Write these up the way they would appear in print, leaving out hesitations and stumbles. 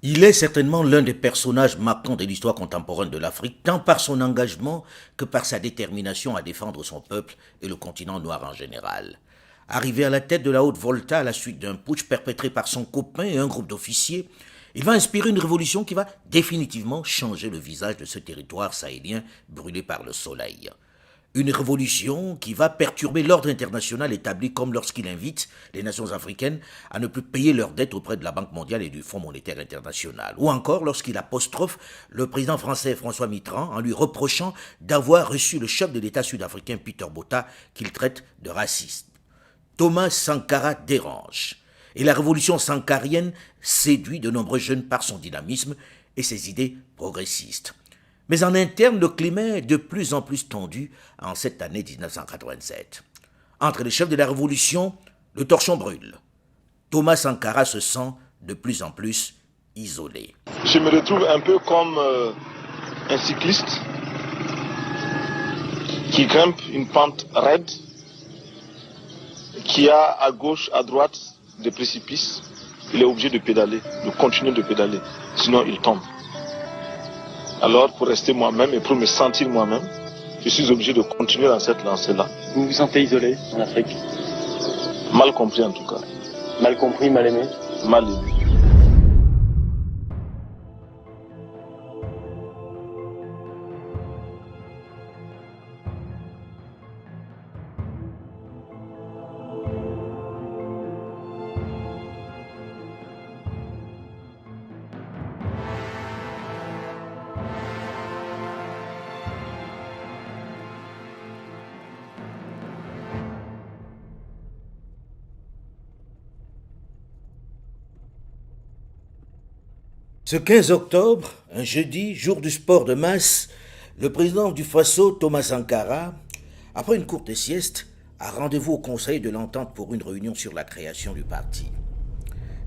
Il est certainement l'un des personnages marquants de l'histoire contemporaine de l'Afrique, tant par son engagement que par sa détermination à défendre son peuple et le continent noir en général. Arrivé à la tête de la Haute-Volta à la suite d'un putsch perpétré par son copain et un groupe d'officiers, il va inspirer une révolution qui va définitivement changer le visage de ce territoire sahélien brûlé par le soleil. Une révolution qui va perturber l'ordre international établi comme lorsqu'il invite les nations africaines à ne plus payer leurs dettes auprès de la Banque mondiale et du Fonds monétaire international. Ou encore lorsqu'il apostrophe le président français François Mitterrand en lui reprochant d'avoir reçu le chef de l'État sud-africain Peter Botha qu'il traite de raciste. Thomas Sankara dérange. Et la révolution sankarienne séduit de nombreux jeunes par son dynamisme et ses idées progressistes. Mais en interne, le climat est de plus en plus tendu en cette année 1987. Entre les chefs de la révolution, le torchon brûle. Thomas Sankara se sent de plus en plus isolé. Je me retrouve un peu comme un cycliste qui grimpe une pente raide, qui a à gauche, à droite des précipices. Il est obligé de pédaler, de continuer de pédaler, sinon il tombe. Alors, pour rester moi-même et pour me sentir moi-même, je suis obligé de continuer dans cette lancée-là. Vous vous sentez isolé en Afrique? Mal compris en tout cas. Mal compris, mal aimé? Mal aimé. Ce 15 octobre, un jeudi, jour du sport de masse, le président du Faso, Thomas Sankara, après une courte sieste, a rendez-vous au Conseil de l'Entente pour une réunion sur la création du parti.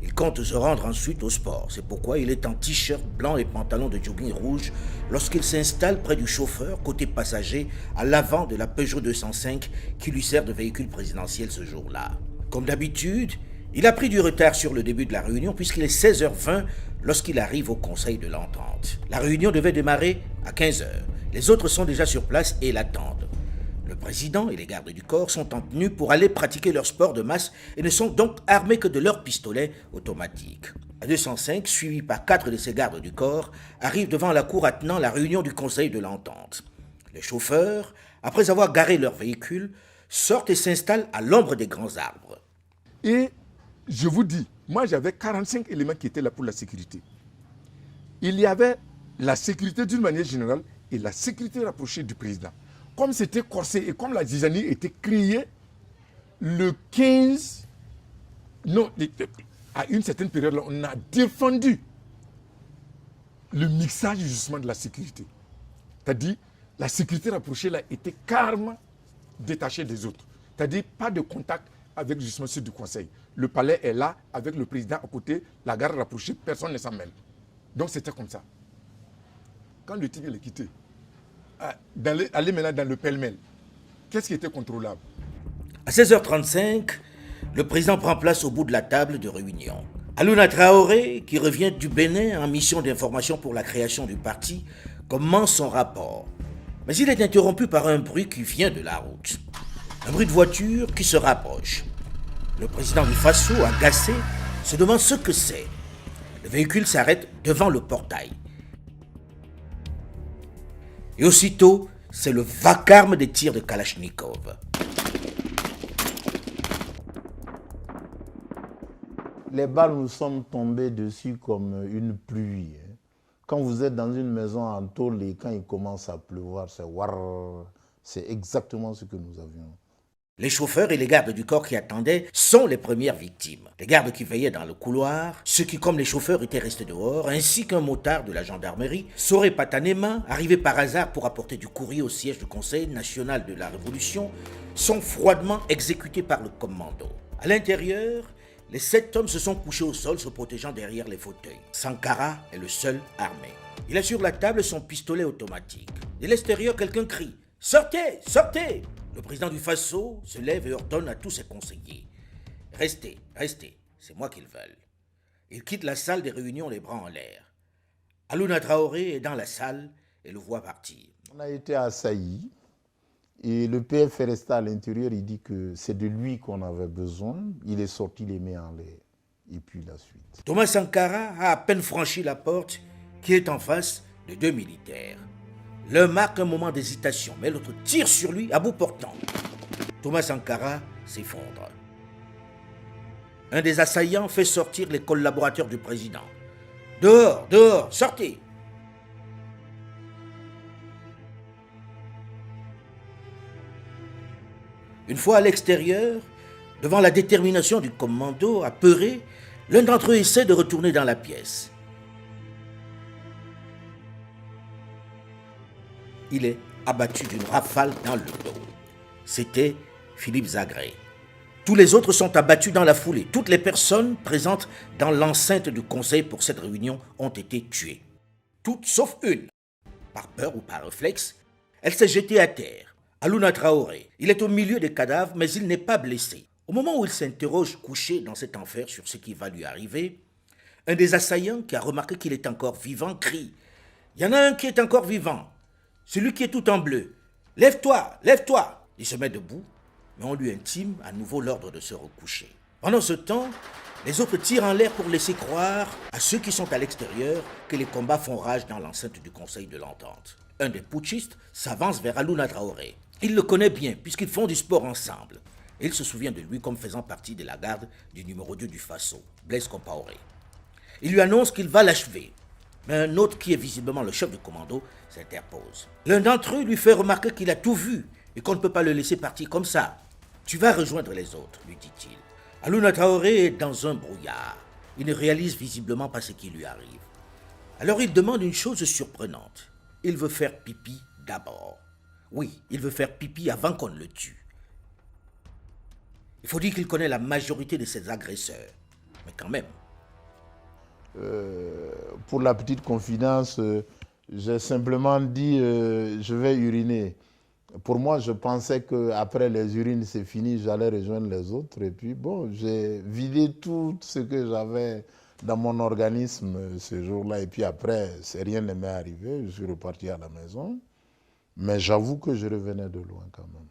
Il compte se rendre ensuite au sport. C'est pourquoi il est en t-shirt blanc et pantalon de jogging rouge lorsqu'il s'installe près du chauffeur, côté passager, à l'avant de la Peugeot 205 qui lui sert de véhicule présidentiel ce jour-là. Comme d'habitude, il a pris du retard sur le début de la réunion puisqu'il est 16h20 lorsqu'il arrive au Conseil de l'Entente. La réunion devait démarrer à 15h. Les autres sont déjà sur place et l'attendent. Le président et les gardes du corps sont en tenue pour aller pratiquer leur sport de masse et ne sont donc armés que de leurs pistolets automatiques. La 205, suivi par 4 de ses gardes du corps, arrive devant la cour attenant la réunion du Conseil de l'Entente. Les chauffeurs, après avoir garé leur véhicule, sortent et s'installent à l'ombre des grands arbres. Et je vous dis, moi j'avais 45 éléments qui étaient là pour la sécurité. Il y avait la sécurité d'une manière générale et la sécurité rapprochée du président. Comme c'était corsé et comme la zizanie était créée le 15, non, à une certaine période, là, on a défendu le mixage justement de la sécurité. C'est-à-dire, la sécurité rapprochée là était carrément détachée des autres. C'est-à-dire, pas de contact avec justement ceux du conseil. Le palais est là, avec le président à côté, la garde rapprochée, personne ne s'en mêle. Donc c'était comme ça. Quand le tigre est quitté, aller maintenant dans le pêle-mêle, qu'est-ce qui était contrôlable? À 16h35, le président prend place au bout de la table de réunion. Alouna Traoré, qui revient du Bénin en mission d'information pour la création du parti, commence son rapport. Mais il est interrompu par un bruit qui vient de la route. Un bruit de voiture qui se rapproche. Le président du Faso, agacé, se demande ce que c'est. Le véhicule s'arrête devant le portail. Et aussitôt, c'est le vacarme des tirs de Kalachnikov. Les balles nous sont tombées dessus comme une pluie. Quand vous êtes dans une maison en tôle et quand il commence à pleuvoir, c'est warrrr. C'est exactement ce que nous avions. Les chauffeurs et les gardes du corps qui attendaient sont les premières victimes. Les gardes qui veillaient dans le couloir, ceux qui, comme les chauffeurs, étaient restés dehors, ainsi qu'un motard de la gendarmerie, Soré Patanema, arrivé par hasard pour apporter du courrier au siège du Conseil national de la Révolution, sont froidement exécutés par le commando. À l'intérieur, les 7 hommes se sont couchés au sol, se protégeant derrière les fauteuils. Sankara est le seul armé. Il a sur la table son pistolet automatique. De l'extérieur, quelqu'un crie « Sortez, sortez !» Le président du Faso se lève et ordonne à tous ses conseillers. Restez, restez, c'est moi qu'ils veulent. Il quitte la salle des réunions les bras en l'air. Alouna Traoré est dans la salle et le voit partir. On a été assaillis et le PF est resté à l'intérieur. Il dit que c'est de lui qu'on avait besoin. Il est sorti les mains en l'air. Et puis la suite. Thomas Sankara a à peine franchi la porte qui est en face de 2 militaires. L'un marque un moment d'hésitation, mais l'autre tire sur lui à bout portant. Thomas Sankara s'effondre. Un des assaillants fait sortir les collaborateurs du président. « Dehors, dehors, sortez !» Une fois à l'extérieur, devant la détermination du commando, apeuré, l'un d'entre eux essaie de retourner dans la pièce. Il est abattu d'une rafale dans le dos. C'était Philippe Zagré. Tous les autres sont abattus dans la foulée. Toutes les personnes présentes dans l'enceinte du conseil pour cette réunion ont été tuées. Toutes sauf une. Par peur ou par réflexe, elle s'est jetée à terre. Alouna Traoré, il est au milieu des cadavres, mais il n'est pas blessé. Au moment où il s'interroge couché dans cet enfer sur ce qui va lui arriver, un des assaillants qui a remarqué qu'il est encore vivant crie « Il y en a un qui est encore vivant, celui qui est tout en bleu. Lève-toi, lève-toi !» Il se met debout, mais on lui intime à nouveau l'ordre de se recoucher. Pendant ce temps, les autres tirent en l'air pour laisser croire à ceux qui sont à l'extérieur que les combats font rage dans l'enceinte du Conseil de l'Entente. Un des putschistes s'avance vers Alouna Traoré. Il le connaît bien puisqu'ils font du sport ensemble. Et il se souvient de lui comme faisant partie de la garde du numéro 2 du Faso, Blaise Compaoré. Il lui annonce qu'il va l'achever. Mais un autre qui est visiblement le chef de commando s'interpose. L'un d'entre eux lui fait remarquer qu'il a tout vu et qu'on ne peut pas le laisser partir comme ça. « Tu vas rejoindre les autres », lui dit-il. Alouna Traoré est dans un brouillard. Il ne réalise visiblement pas ce qui lui arrive. Alors il demande une chose surprenante. Il veut faire pipi d'abord. Oui, il veut faire pipi avant qu'on ne le tue. Il faut dire qu'il connaît la majorité de ses agresseurs. Mais quand même. Pour la petite confidence, j'ai simplement dit je vais uriner. Pour moi, je pensais qu'après les urines, c'est fini, j'allais rejoindre les autres. Et puis, bon, j'ai vidé tout ce que j'avais dans mon organisme ce jour-là. Et puis après, rien ne m'est arrivé. Je suis reparti à la maison. Mais j'avoue que je revenais de loin quand même.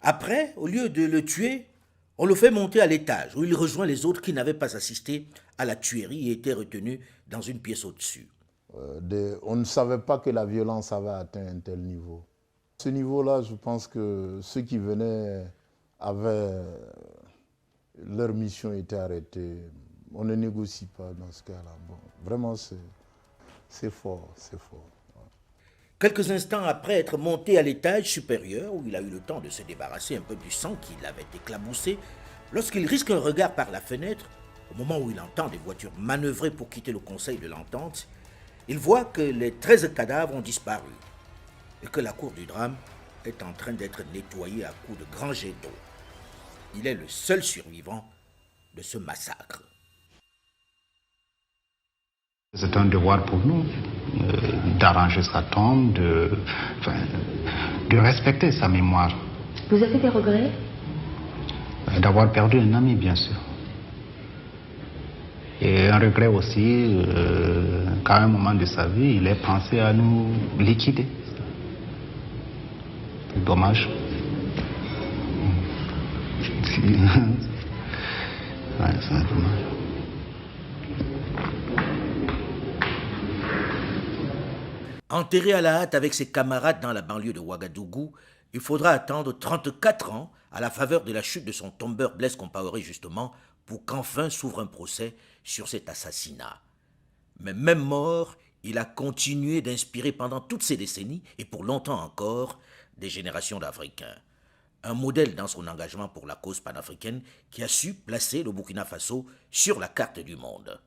Après, au lieu de le tuer, on le fait monter à l'étage où il rejoint les autres qui n'avaient pas assisté à la tuerie et étaient retenus dans une pièce au-dessus. On ne savait pas que la violence avait atteint un tel niveau. À ce niveau-là, je pense que ceux qui venaient avaient... Leur mission était arrêtée. On ne négocie pas dans ce cas-là. Bon, vraiment, c'est fort, c'est fort. Quelques instants après être monté à l'étage supérieur, où il a eu le temps de se débarrasser un peu du sang qui l'avait éclaboussé, lorsqu'il risque un regard par la fenêtre, au moment où il entend des voitures manœuvrer pour quitter le Conseil de l'Entente, il voit que les 13 cadavres ont disparu et que la cour du drame est en train d'être nettoyée à coups de grands jets d'eau. Il est le seul survivant de ce massacre. C'est un devoir pour nous d'arranger sa tombe, de respecter sa mémoire. Vous avez des regrets? D'avoir perdu un ami, bien sûr. Et un regret aussi qu'à un moment de sa vie, il ait pensé à nous liquider. C'est dommage. Ouais, c'est dommage. Enterré à la hâte avec ses camarades dans la banlieue de Ouagadougou, il faudra attendre 34 ans à la faveur de la chute de son tombeur Blaise Compaoré justement pour qu'enfin s'ouvre un procès sur cet assassinat. Mais même mort, il a continué d'inspirer pendant toutes ces décennies et pour longtemps encore des générations d'Africains. Un modèle dans son engagement pour la cause panafricaine qui a su placer le Burkina Faso sur la carte du monde.